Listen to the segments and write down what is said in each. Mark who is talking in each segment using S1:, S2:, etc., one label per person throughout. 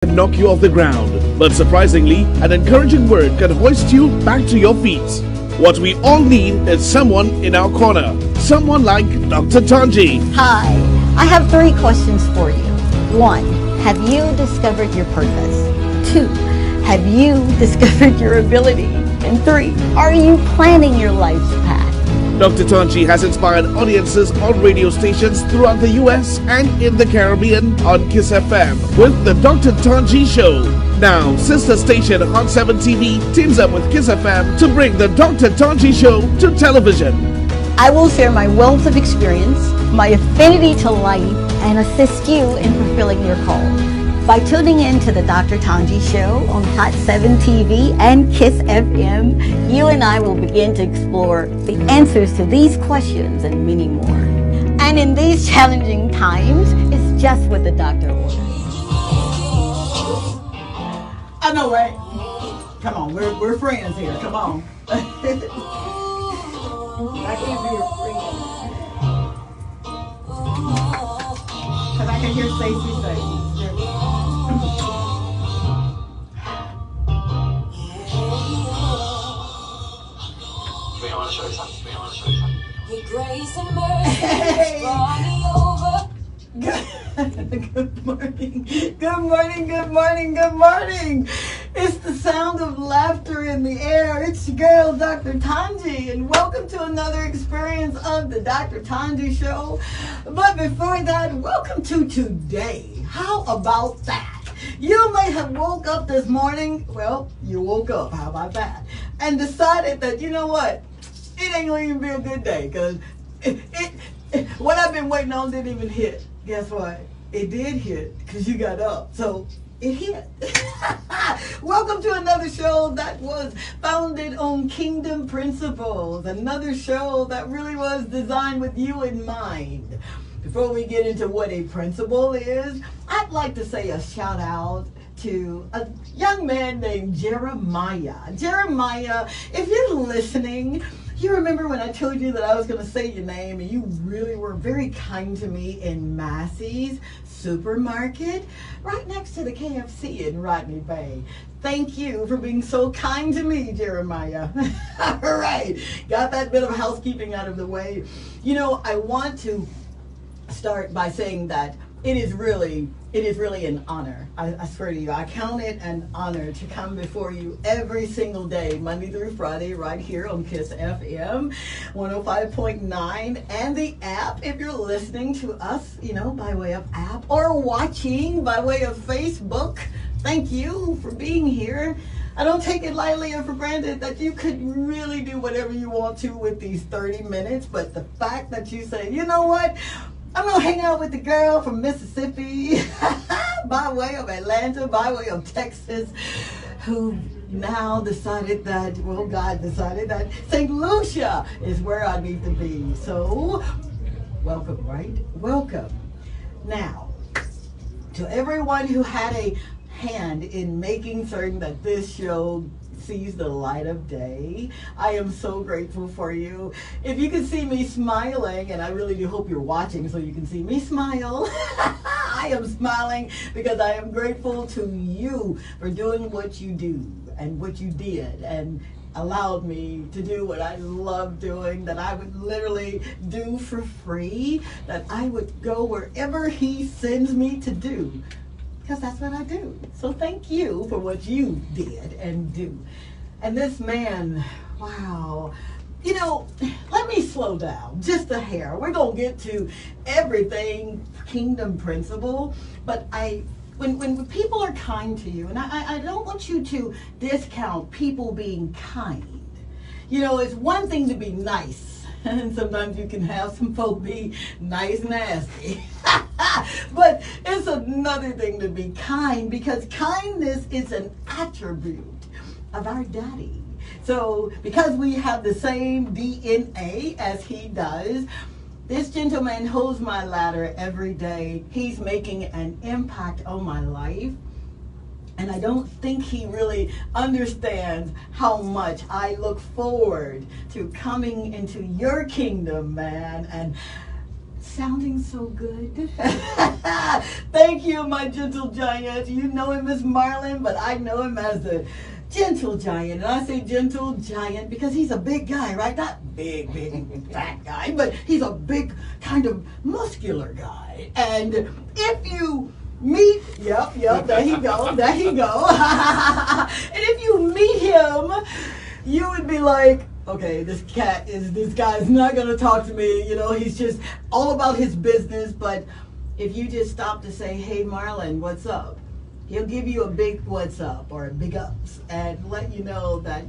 S1: can knock you off the ground, but surprisingly, an encouraging word can hoist you back to your feet. What we all need is someone in our corner, someone like Dr. Tanji.
S2: Hi, I have 3 questions for you. 1, have you discovered your purpose? 2, have you discovered your ability? And 3, are you planning your life's path?
S1: Dr. Tanji has inspired audiences on radio stations throughout the US and in the Caribbean on KISS FM with the Dr. Tanji Show. Now, sister station Hot 7 TV teams up with KISS FM to bring the Dr. Tanji Show to television.
S2: I will share my wealth of experience, my affinity to life, and assist you in fulfilling your call. By tuning in to the Dr. Tanji Show on Hot 7 TV and KISS FM, you and I will begin to explore the answers to these questions and many more. And in these challenging times, it's just what the doctor orders.
S3: I know, right? Come on, we're friends here. Come on. I can't be your friend. Because I can hear Stacey say.
S4: Your grace and mercy brought me over.
S3: Good morning. Good morning. Good morning. Good morning. It's the sound of laughter in the air. It's your girl, Dr. Tanji, and welcome to another experience of the Dr. Tanji Show. But before that, welcome to today. How about that? You may have woke up this morning, well, you woke up, how about that? And decided that, you know what, it ain't gonna even be a good day, because what I've been waiting on didn't even hit. Guess what? It did hit, because you got up, so it hit. Welcome to another show that was founded on kingdom principles, another show that really was designed with you in mind. Before we get into what a principle is, I'd like to say a shout out to a young man named Jeremiah. Jeremiah, if you're listening, you remember when I told you that I was going to say your name and you really were very kind to me in Massey's Supermarket right next to the KFC in Rodney Bay. Thank you for being so kind to me, Jeremiah. All right, got that bit of housekeeping out of the way. You know, I want to start by saying that it is really an honor. I swear to you, I count it an honor to come before you every single day, Monday through Friday, right here on KISS FM 105.9 and the app. If you're listening to us, you know, by way of app or watching by way of Facebook, thank you for being here. I don't take it lightly or for granted that you could really do whatever you want to with these 30 minutes, but the fact that you say, you know what, I'm going to hang out with the girl from Mississippi by way of Atlanta, by way of Texas, who now decided that, well, God decided that St. Lucia is where I need to be. So, welcome, right? Welcome. Now, to everyone who had a hand in making certain that this show sees the light of day, I am so grateful for you. If you can see me smiling, and I really do hope you're watching so you can see me smile, I am smiling because I am grateful to you for doing what you do and what you did and allowed me to do what I love doing, that I would literally do for free, that I would go wherever he sends me to do. Because that's what I do. So thank you for what you did and do. And this man, wow. You know, let me slow down just a hair. We're going to get to everything kingdom principle. But when people are kind to you, and I don't want you to discount people being kind. You know, it's one thing to be nice. And sometimes you can have some folk be nice nasty. But it's another thing to be kind, because kindness is an attribute of our daddy. So because we have the same DNA as he does, this gentleman holds my ladder every day. He's making an impact on my life. And I don't think he really understands how much I look forward to coming into your kingdom, man, and sounding so good. Thank you, my gentle giant. You know him as Marlon, but I know him as the gentle giant. And I say gentle giant because he's a big guy, right? Not big, fat guy, but he's a big, kind of muscular guy. And if you meet, yep, there he go. And if you meet him, you would be like, okay, this guy's not gonna talk to me, he's just all about his business. But if you just stop to say, hey Marlon, what's up? He'll give you a big what's up or a big ups and let you know that,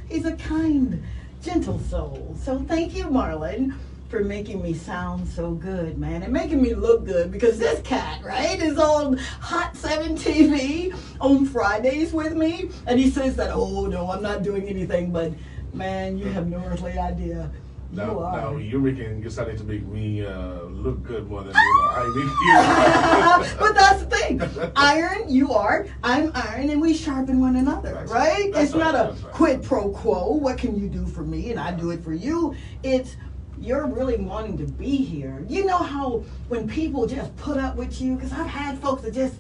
S3: he's a kind, gentle soul. So thank you, Marlon, for making me sound so good, man, and making me look good, because this cat, right, is on Hot 7 TV on Fridays with me, and he says that, oh no, I'm not doing anything, but man, you have no earthly idea.
S5: Now you're starting to make me look good more than I make you.
S3: But that's the thing. Iron, you are. I'm iron, and we sharpen one another, right? It's not a quid pro quo. What can you do for me, and I do it for you? It's you're really wanting to be here. You know how when people just put up with you, because I've had folks that just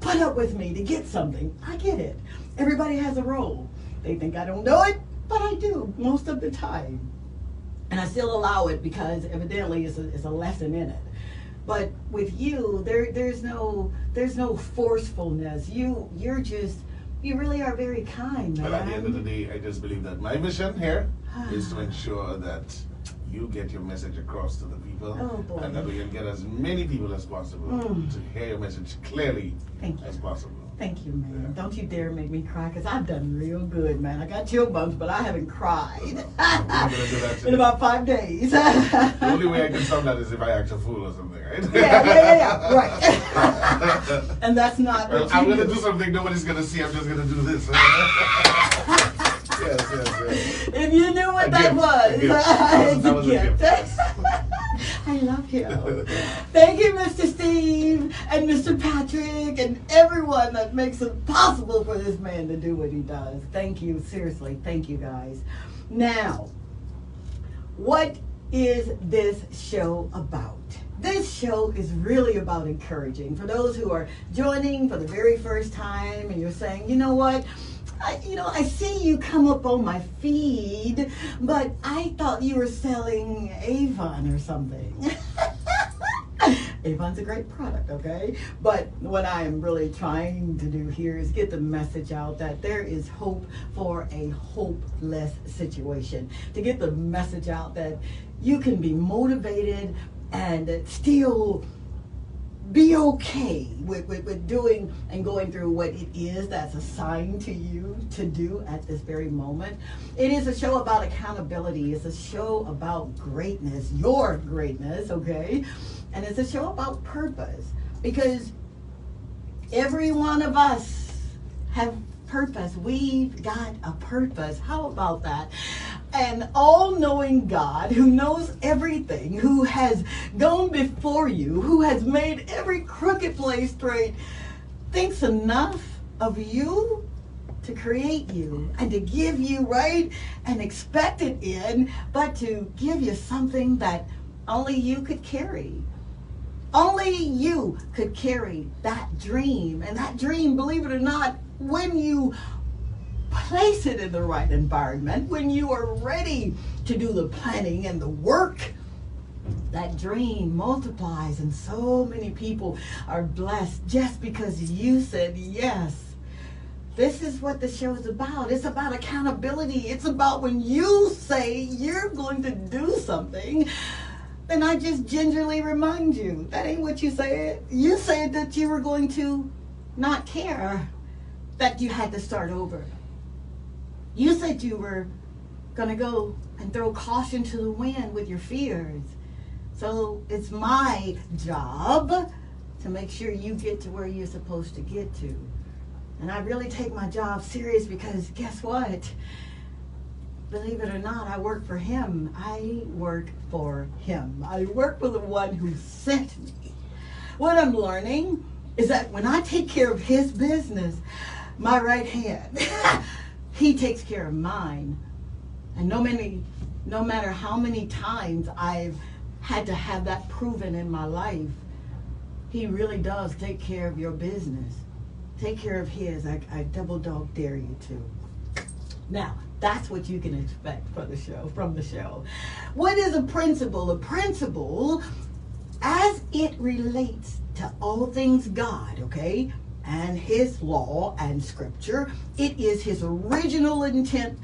S3: put up with me to get something. I get it. Everybody has a role. They think I don't know it, but I do most of the time. And I still allow it because evidently it's a lesson in it. But with you, there's no forcefulness. You really are very kind, man.
S5: But at the end of the day, I just believe that my mission here is to ensure that you get your message across to the people, and that we can get as many people as possible to hear your message clearly as possible.
S3: Thank you, man. Yeah. Don't you dare make me cry, because I've done real good, man. I got chill bumps, but I haven't cried in about 5 days.
S5: The only way I can solve that is if I act a fool or something, right?
S3: Yeah, right. And that's not what
S5: I'm going to do something nobody's going to see. I'm just going to do this. Yes.
S3: If you knew what that was, it's a gift. I love you. Thank you, Mr. Steve and Mr. Patrick and everyone that makes it possible for this man to do what he does. Thank you. Seriously, thank you guys. Now, what is this show about? This show is really about encouraging. For those who are joining for the very first time and you're saying, you know what? I see you come up on my feed, but I thought you were selling Avon or something. Avon's a great product, okay? But what I am really trying to do here is get the message out that there is hope for a hopeless situation. To get the message out that you can be motivated and still be okay with doing and going through what it is that's assigned to you to do at this very moment. It is a show about accountability. It's a show about greatness, your greatness, okay? And it's a show about purpose, because every one of us have purpose. We've got a purpose. How about that? An all-knowing God who knows everything, who has gone before you, who has made every crooked place straight, thinks enough of you to create you and to give you, right, an expected end, but to give you something that only you could carry. Only you could carry that dream. And that dream, believe it or not, when you place it in the right environment, when you are ready to do the planning and the work, that dream multiplies, and so many people are blessed just because you said yes. This is what the show is about. It's about accountability. It's about when you say you're going to do something, then I just gingerly remind you, that ain't what you said. You said that you were going to not care, that you had to start over. You said you were going to go and throw caution to the wind with your fears. So it's my job to make sure you get to where you're supposed to get to. And I really take my job serious, because guess what? Believe it or not, I work for him. I work for him. I work for the one who sent me. What I'm learning is that when I take care of his business, my right hand, he takes care of mine. And no matter how many times I've had to have that proven in my life. He really does take care of your business. Take care of his. I double dog dare you to. Now, that's what you can expect from the show. What is a principle? A principle, as it relates to all things God, okay, and his law and scripture, it is his original intent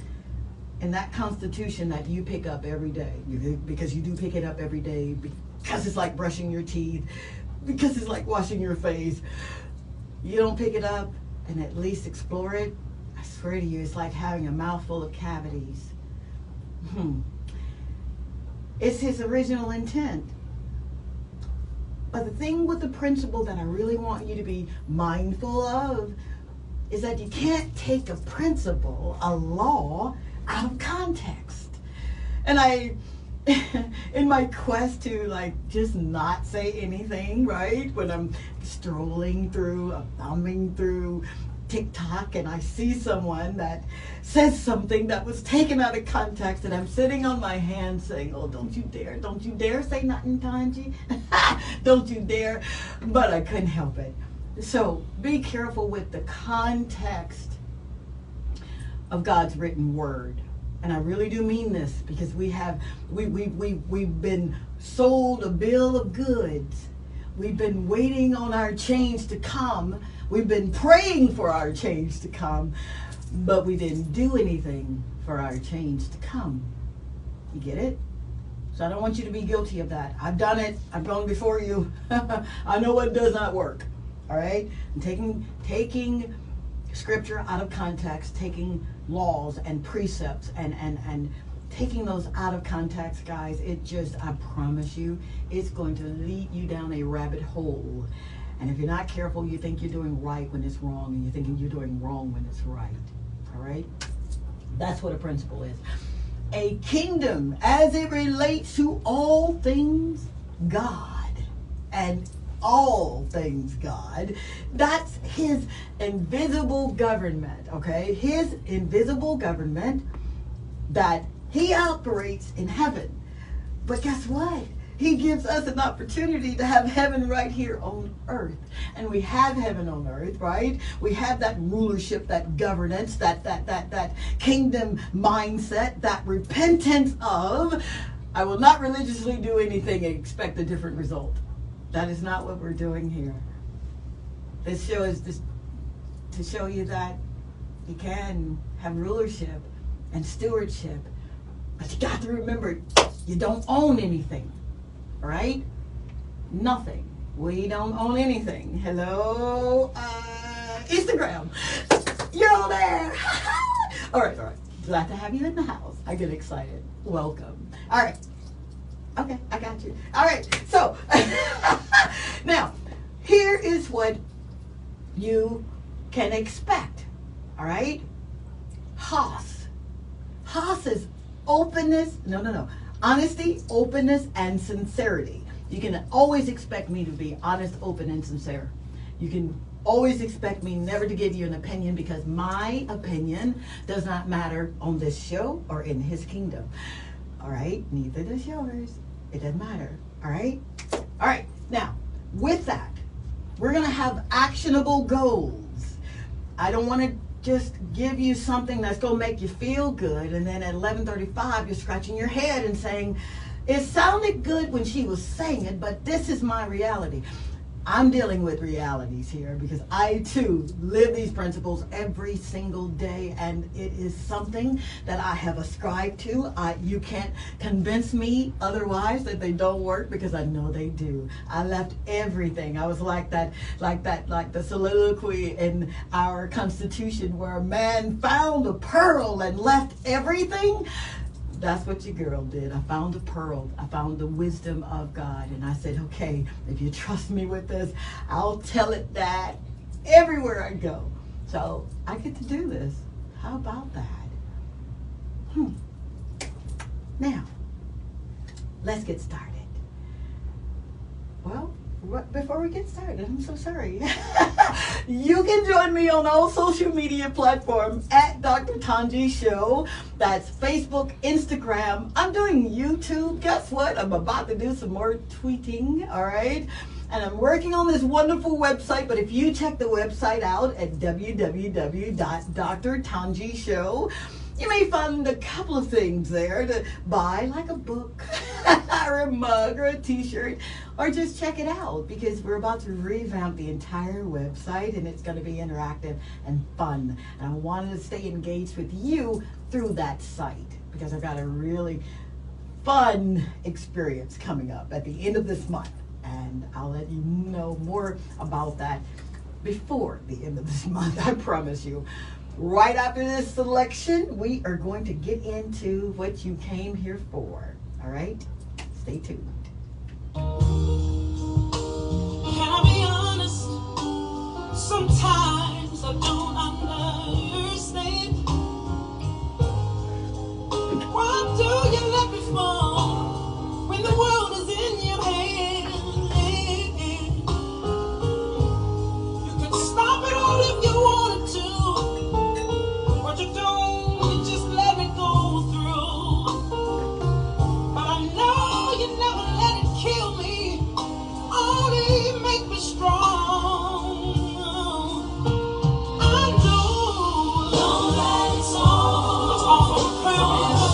S3: in that Constitution that you pick up every day. Because you do pick it up every day, because it's like brushing your teeth, because it's like washing your face. You don't pick it up and at least explore it, I swear to you, it's like having a mouthful of cavities. It's his original intent. But the thing with the principle that I really want you to be mindful of is that you can't take a principle, a law, out of context. And in my quest to like just not say anything, right? When I'm strolling through, thumbing through TikTok and I see someone that says something that was taken out of context, and I'm sitting on my hands saying, oh, don't you dare say nothing, Tanji. Don't you dare. But I couldn't help it. So be careful with the context of God's written word. And I really do mean this, because we've been sold a bill of goods. We've been waiting on our change to come. We've been praying for our change to come, but we didn't do anything for our change to come. You get it? So I don't want you to be guilty of that. I've done it. I've gone before you. I know what does not work. All right? And taking scripture out of context, taking laws and precepts and taking those out of context, guys, it just, I promise you, it's going to lead you down a rabbit hole. And if you're not careful, you think you're doing right when it's wrong, and you're thinking you're doing wrong when it's right. All right? That's what a principle is. A kingdom, as it relates to all things God, and all things God, that's his invisible government, okay? His invisible government that he operates in heaven. But guess what? He gives us an opportunity to have heaven right here on earth. And we have heaven on earth, right? We have that rulership, that governance, that kingdom mindset, that repentance of, I will not religiously do anything and expect a different result. That is not what we're doing here. This show is just to show you that you can have rulership and stewardship, but you got to remember, you don't own anything. All right? Nothing. We don't own anything. Hello, Instagram. You're there. All right. Glad to have you in the house. I get excited. Welcome. All right. Okay, I got you. All right. So, now, here is what you can expect. All right? Haas. Haas is openness. No. Honesty, openness, and sincerity. You can always expect me to be honest, open, and sincere. You can always expect me never to give you an opinion, because my opinion does not matter on this show or in his kingdom. All right? Neither does yours. It doesn't matter. All right? All right. Now, with that, we're going to have actionable goals. I don't want to just give you something that's going to make you feel good, and then at 11:35 you're scratching your head and saying, it sounded good when she was saying it, but this is my reality. I'm dealing with realities here, because I too live these principles every single day, and it is something that I have ascribed to. You can't convince me otherwise that they don't work, because I know they do. I left everything. I was like the soliloquy in our Constitution where a man found a pearl and left everything. That's what your girl did. I found a pearl. I found the wisdom of God. And I said, okay, if you trust me with this, I'll tell it that everywhere I go. So I get to do this. How about that? Now, let's get started. Well, Before we get started, I'm so sorry. You can join me on all social media platforms at Dr. Tanji Show. That's Facebook, Instagram. I'm doing YouTube. Guess what? I'm about to do some more tweeting, all right? And I'm working on this wonderful website, but if you check the website out at www.drtanjishow, you may find a couple of things there to buy, like a book, or a mug, or a t-shirt, or just check it out, because we're about to revamp the entire website, and it's going to be interactive and fun. And I wanted to stay engaged with you through that site, because I've got a really fun experience coming up at the end of this month. And I'll let you know more about that before the end of this month, I promise you. Right after this selection, we are going to get into what you came here for. All right? Stay tuned.
S6: Can I be honest? Sometimes I don't understand. Why do you let me fall when the world is in your hands? You can stop it all if you wanted to. But you don't, just let me go through. But I know you never let it kill me, only make me strong. I know, don't let it all, it's all for purpose.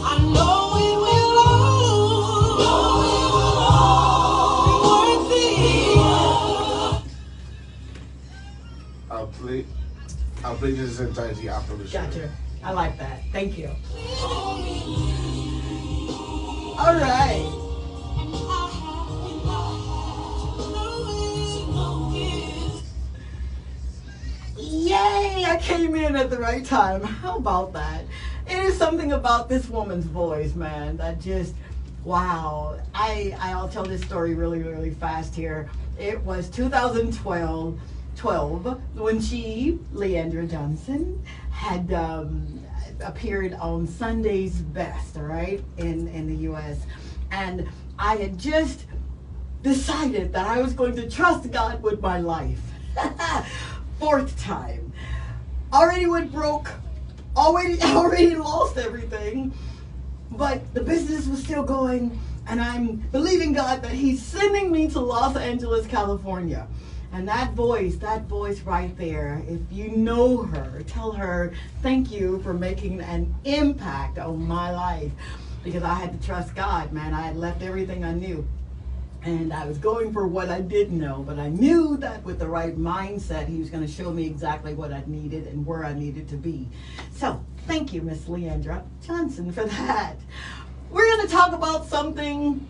S6: I know it will all be worth it.
S5: I'll play this entirety after the show.
S3: Gotcha. I like that. Thank you. All right. Yay! I came in at the right time. How about that? It is something about this woman's voice, man, that just, wow. I'll tell this story really, really fast here. It was 2012 when she, Leandra Johnson, had appeared on Sunday's Best, all right, in the U.S. And I had just decided that I was going to trust God with my life. Fourth time. Already went broke. Already lost everything. But the business was still going. And I'm believing God that He's sending me to Los Angeles, California. And that voice right there, if you know her, tell her thank you for making an impact on my life. Because I had to trust God, man. I had left everything I knew. And I was going for what I didn't know. But I knew that with the right mindset, He was going to show me exactly what I needed and where I needed to be. So, thank you, Miss Leandra Johnson, for that. We're going to talk about something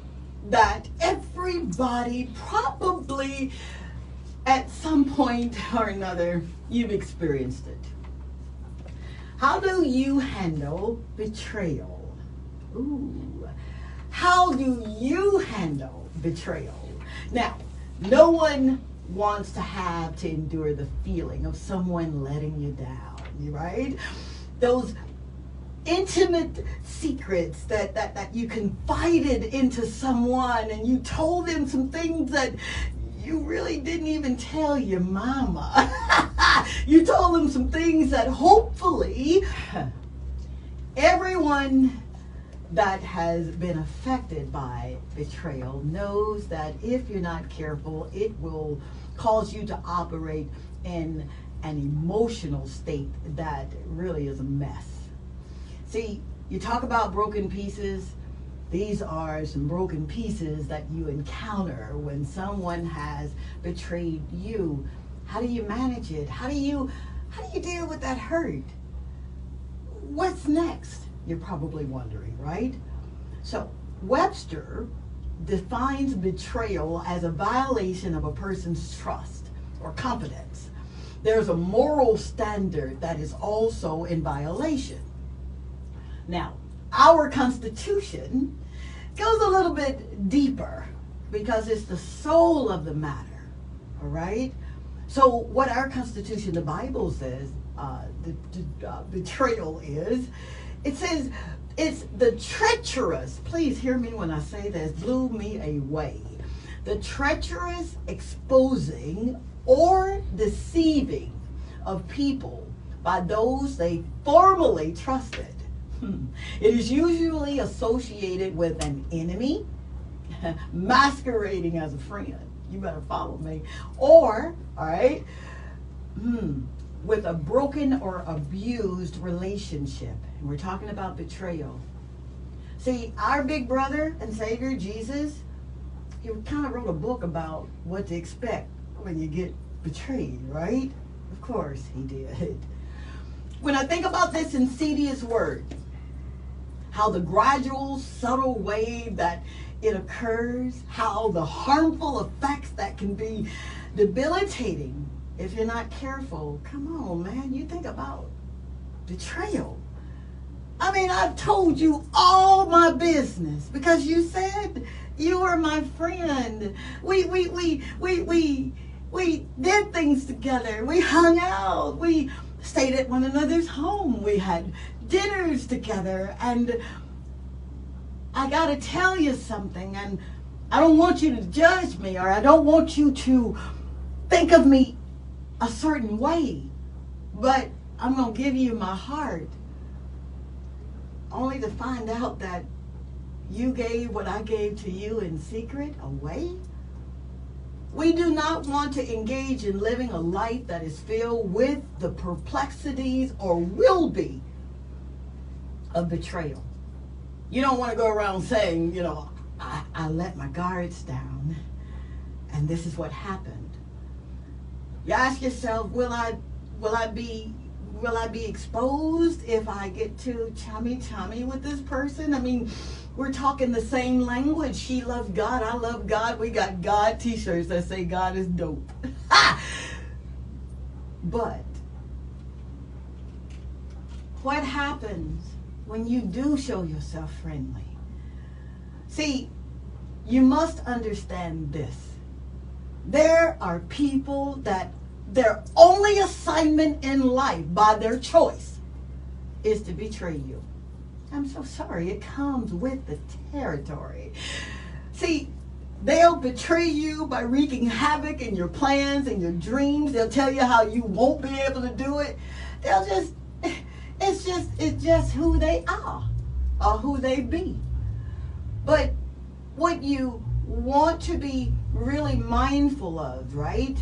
S3: that everybody probably at some point or another, you've experienced it. How do you handle betrayal? Ooh. How do you handle betrayal? Now, no one wants to have to endure the feeling of someone letting you down, right? Those intimate secrets that you confided into someone, and you told them some things that you really didn't even tell your mama. You told them some things that hopefully everyone that has been affected by betrayal knows that if you're not careful, it will cause you to operate in an emotional state that really is a mess. See, you talk about broken pieces. These are some broken pieces that you encounter when someone has betrayed you. How do you manage it? How do you deal with that hurt? What's next? You're probably wondering, right? So, Webster defines betrayal as a violation of a person's trust or confidence. There's a moral standard that is also in violation. Now, our Constitution goes a little bit deeper because it's the soul of the matter, all right? So what our Constitution, the Bible says, betrayal is, it says It's the treacherous, please hear me when I say this, blew me away. The treacherous exposing or deceiving of people by those they formerly trusted. It is usually associated with an enemy masquerading as a friend. You better follow me. Or, all right, with a broken or abused relationship. And we're talking about betrayal. See, our big brother and Savior, Jesus, he kind of wrote a book about what to expect when you get betrayed, right? Of course he did. When I think about this insidious word, how the gradual, subtle way that it occurs, how the harmful effects that can be debilitating if you're not careful. Come on, man, you think about betrayal. I mean, I've told you all my business because you said you were my friend. We did things together. We hung out. We stayed at one another's home. We had dinners together. And I got to tell you something. And I don't want you to judge me, or I don't want you to think of me a certain way. But I'm going to give you my heart, only to find out that you gave what I gave to you in secret away. We do not want to engage in living a life that is filled with the perplexities, or will be, of betrayal. You don't want to go around saying, you know, I let my guards down and this is what happened. You ask yourself, will I be exposed if I get too chummy with this person? I mean, we're talking the same language. She loves God, I love God. We got God t-shirts that say God is dope. But what happens when you do show yourself friendly? See, you must understand this. There are people that their only assignment in life, by their choice, is to betray you. I'm so sorry, it comes with the territory. See, they'll betray you by wreaking havoc in your plans and your dreams. They'll tell you how you won't be able to do it. It's just who they are, or who they be. But what you want to be really mindful of, right?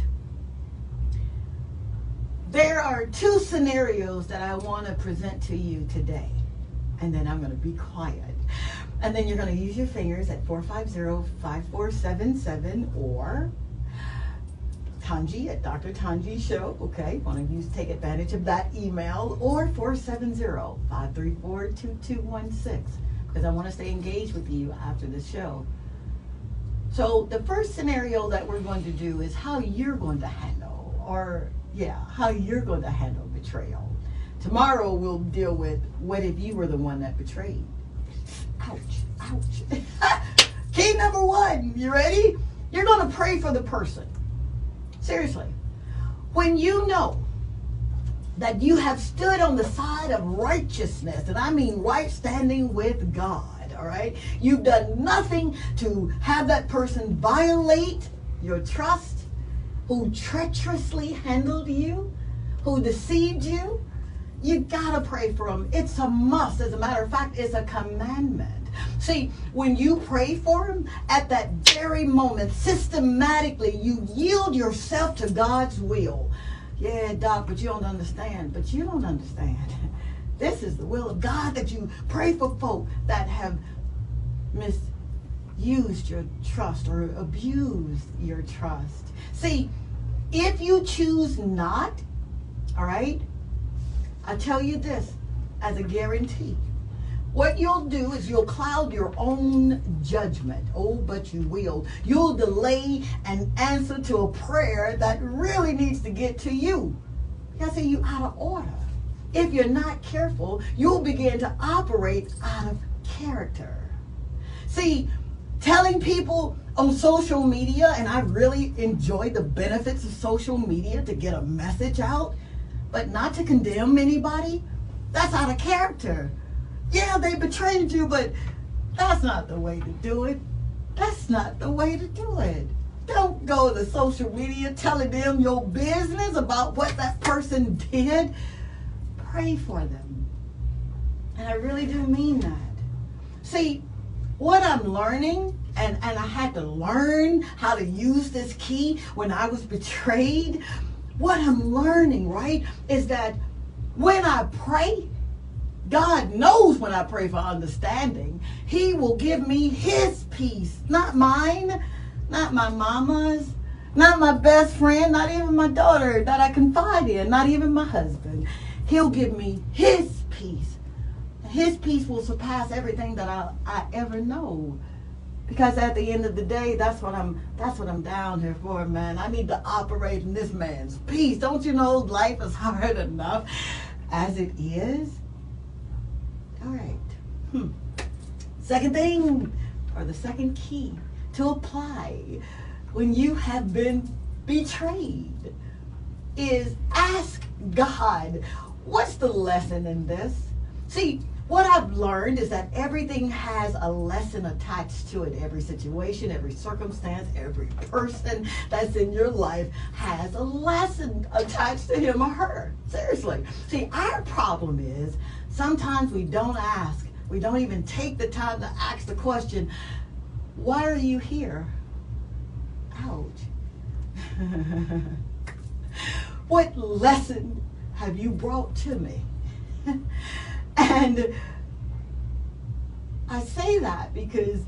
S3: There are two scenarios that I want to present to you today. And then I'm going to be quiet. And then you're going to use your fingers at 450-5477 or Tanji at Dr. Tanji Show. Okay, want to take advantage of that email, or 470-534-2216, because I want to stay engaged with you after the show. So the first scenario that we're going to do is how you're going to handle, how you're going to handle betrayal. Tomorrow we'll deal with what if you were the one that betrayed. Ouch, ouch. Key number one, you ready? You're going to pray for the person. Seriously. When you know that you have stood on the side of righteousness, and I mean right standing with God, all right? You've done nothing to have that person violate your trust, who treacherously handled you, who deceived you. You gotta pray for them. It's a must. As a matter of fact, it's a commandment. See, when you pray for them, at that very moment, systematically, you yield yourself to God's will. Yeah, Doc, but you don't understand. But you don't understand. This is the will of God, that you pray for folk that have misused your trust or abused your trust. See, if you choose not, all right, I tell you this as a guarantee. What you'll do is you'll cloud your own judgment. Oh, but you will. You'll delay an answer to a prayer that really needs to get to you. I say you out of order. If you're not careful, you'll begin to operate out of character. See, telling people on social media, and I really enjoy the benefits of social media to get a message out, but not to condemn anybody, that's out of character. Yeah, they betrayed you, but that's not the way to do it. That's not the way to do it. Don't go to social media telling them your business about what that person did. Pray for them. And I really do mean that. See, what I'm learning, and I had to learn how to use this key when I was betrayed. What I'm learning, right, is that when I pray, God knows when I pray for understanding, He will give me His peace, not mine, not my mama's, not my best friend, not even my daughter that I confide in, not even my husband. He'll give me His peace. His peace will surpass everything that I ever know. Because at the end of the day, that's what I'm down here for, man. I need to operate in this man's peace. Don't you know life is hard enough as it is? All right. Second thing, or the second key to apply when you have been betrayed is ask God, what's the lesson in this? See, what I've learned is that everything has a lesson attached to it. Every situation, every circumstance, every person that's in your life has a lesson attached to him or her. Seriously. See, our problem is sometimes we don't ask. We don't even take the time to ask the question, why are you here? Ouch. What lesson have you brought to me? And I say that because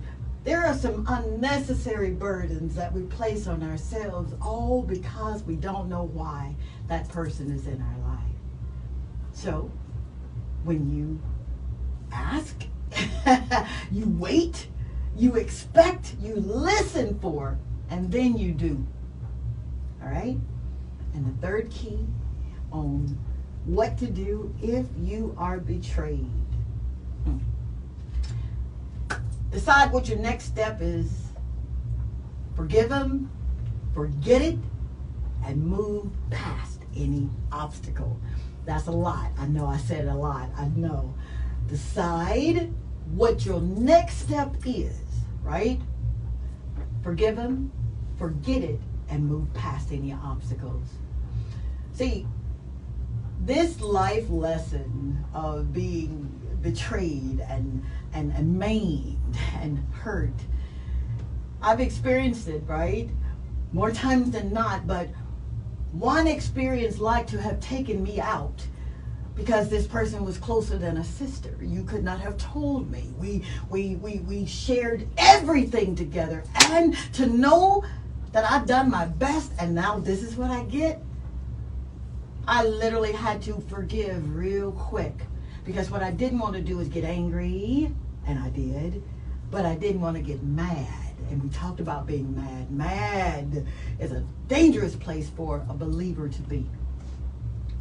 S3: there are some unnecessary burdens that we place on ourselves, all because we don't know why that person is in our life. So when you ask, you wait, you expect, you listen for, and then you do. All right? And the third key on what to do if you are betrayed. Decide what your next step is. Forgive them, forget it, and move past any obstacle. That's a lot. I know I said a lot. I know. Decide what your next step is, right? Forgive them, forget it, and move past any obstacles. See, this life lesson of being betrayed and maimed and hurt, I've experienced it, right? More times than not, but one experience like to have taken me out because this person was closer than a sister. You could not have told me. We shared everything together, and to know that I've done my best and now this is what I get, I literally had to forgive real quick, because what I didn't want to do is get angry, and I did, but I didn't want to get mad. And we talked about being mad. Mad is a dangerous place for a believer to be.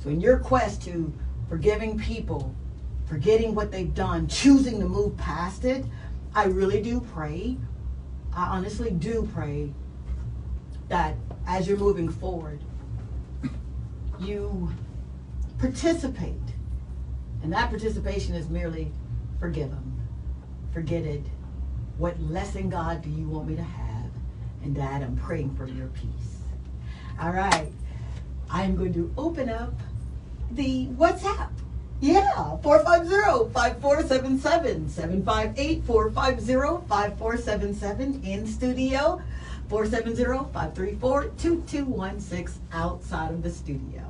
S3: So in your quest to forgiving people, forgetting what they've done, choosing to move past it, I really do pray, I honestly do pray that as you're moving forward, you participate. And that participation is merely forgive them, forget it. What lesson, God, do you want me to have? And Dad, I'm praying for your peace. All right. I'm going to open up the WhatsApp. Yeah, 450-5477, 758-450-5477 in studio, 470-534-2216 outside of the studio.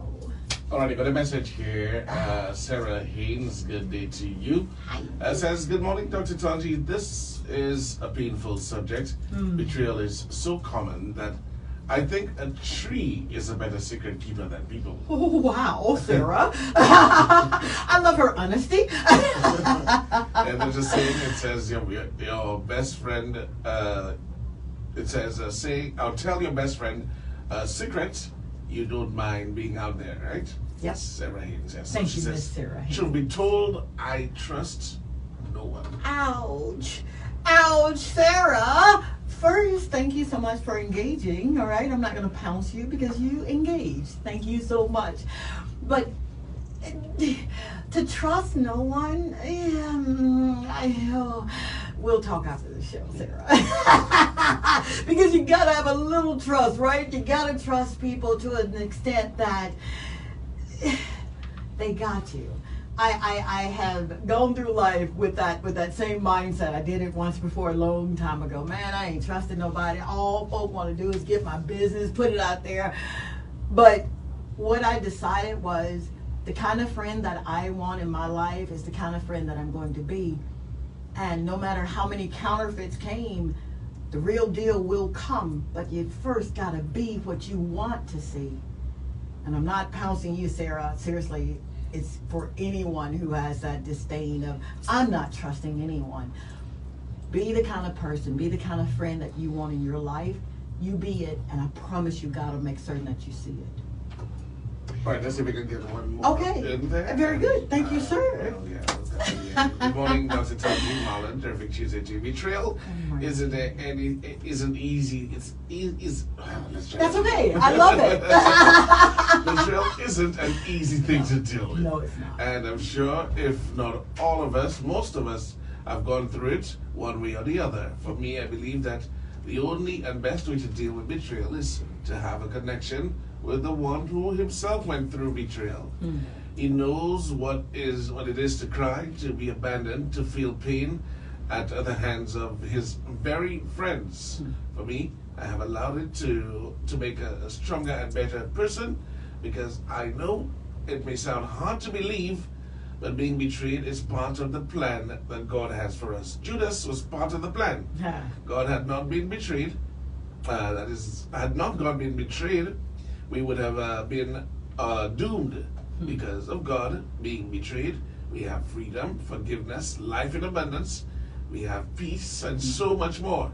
S5: Alrighty, got a message here. Sarah Haynes, good day to you.
S3: Hi.
S5: Says, good morning, Dr. Tanji. This is a painful subject. Betrayal is so common that I think a tree is a better secret keeper than people.
S3: Oh, wow, Sarah. I love her honesty.
S5: And there's a saying, it says, your best friend, it says, I'll tell your best friend a secret you don't mind being out there, right?
S3: Yes.
S5: Sarah Haynes, yes.
S3: Thank
S5: she
S3: you,
S5: says,
S3: Miss Sarah Haynes.
S5: should be told I trust no one.
S3: Ouch. Ouch, Sarah. First, thank you so much for engaging, all right? I'm not going to pounce you because you engaged. Thank you so much. But To trust no one, we'll talk after the show, Sarah. Because you gotta have a little trust, right? You gotta trust people to an extent that they got you. I have gone through life with that same mindset. I did it once before a long time ago. Man, I ain't trusting nobody. All folk want to do is get my business, put it out there. But what I decided was the kind of friend that I want in my life is the kind of friend that I'm going to be. And no matter how many counterfeits came, the real deal will come. But you first got to be what you want to see. And I'm not pouncing you, Sarah. Seriously, it's for anyone who has that disdain of, I'm not trusting anyone. Be the kind of person, be the kind of friend that you want in your life. You be it, and I promise you God will make certain that you see it.
S5: All right, let's see if we can get one more.
S3: Okay,
S5: in there.
S3: very good. Thank you, sir.
S5: Well, yeah. Good morning, Dr. Tony Marlin. Terrific Tuesday to you. Betrayal isn't easy. Let's try
S3: That's
S5: that.
S3: okay. I love it.
S5: Betrayal isn't an easy thing to deal with.
S3: No, it's not.
S5: And I'm sure if not all of us, most of us have gone through it one way or the other. For me, I believe that the only and best way to deal with betrayal is to have a connection with the one who himself went through betrayal. He knows what it is to cry, to be abandoned, to feel pain at the hands of his very friends. For me, I have allowed it to make a stronger and better person, because I know it may sound hard to believe, but being betrayed is part of the plan that God has for us. Judas was part of the plan. God had not been betrayed. That is, had not God been betrayed, we would have been doomed. Because of God being betrayed, we have freedom, forgiveness, life in abundance, we have peace, and so much more.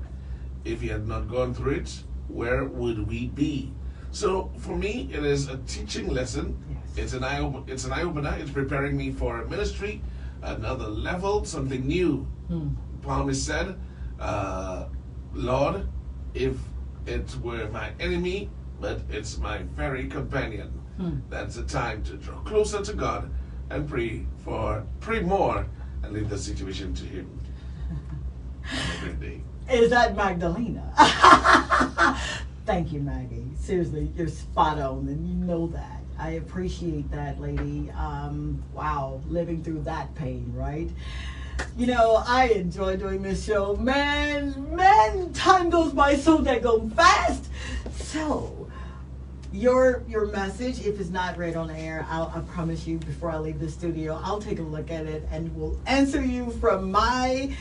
S5: If he had not gone through it, where would we be? So for me, it is a teaching lesson. It's an eye-opener. It's preparing me for ministry, another level, something new. Psalmist said, Lord, if it were my enemy, but it's my very companion. That's the time to draw closer to God and pray more, and leave the situation to him. Have a great day.
S3: Is that Magdalena? Thank you, Maggie. Seriously, you're spot on, and you know that. I appreciate that, lady. Wow, living through that pain, right? You know, I enjoy doing this show. Man, time goes by so daggone fast. So, your message, if it's not read on air, I promise you, before I leave the studio, I'll take a look at it and will answer you from my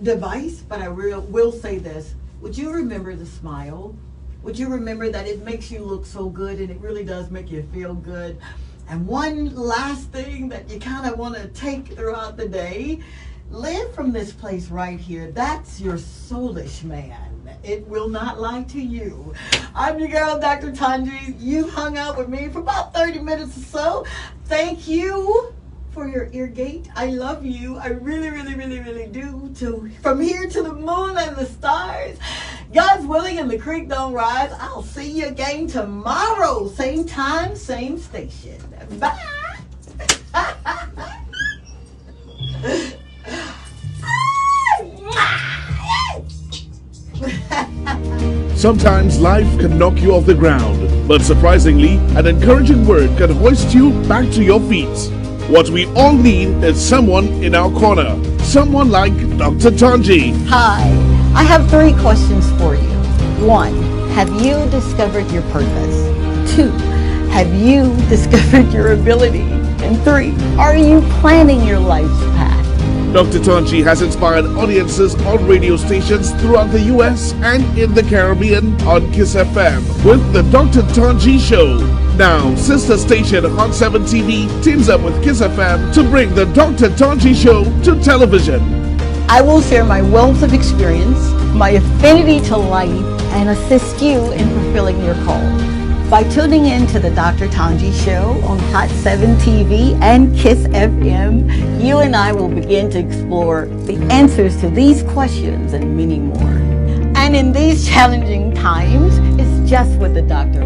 S3: device. But I will say this. Would you remember the smile? Would you remember that it makes you look so good, and it really does make you feel good? And one last thing that you kind of want to take throughout the day, live from this place right here. That's your soulish man. It will not lie to you. I'm your girl, Dr. Tanji. You hung out with me for about 30 minutes or so. Thank you for your ear gate. I love you. I really, really, really, really do. From here to the moon and the stars. God's willing and the creek don't rise. I'll see you again tomorrow. Same time, same station. Bye.
S1: Sometimes life can knock you off the ground, but surprisingly, an encouraging word can hoist you back to your feet. What we all need is someone in our corner, someone like Dr. Tanji.
S2: Hi, I have 3 questions for you. 1, have you discovered your purpose? 2, have you discovered your ability? And 3, are you planning your life's path?
S1: Dr. Tanji has inspired audiences on radio stations throughout the US and in the Caribbean on KISS FM with the Dr. Tanji Show. Now, sister station Hot 7 TV teams up with KISS FM to bring the Dr. Tanji Show to television.
S2: I will share my wealth of experience, my affinity to life, and assist you in fulfilling your call. By tuning in to the Dr. Tanji Show on Hot 7 TV and KISS FM, you and I will begin to explore the answers to these questions and many more. And in these challenging times, it's just what the doctor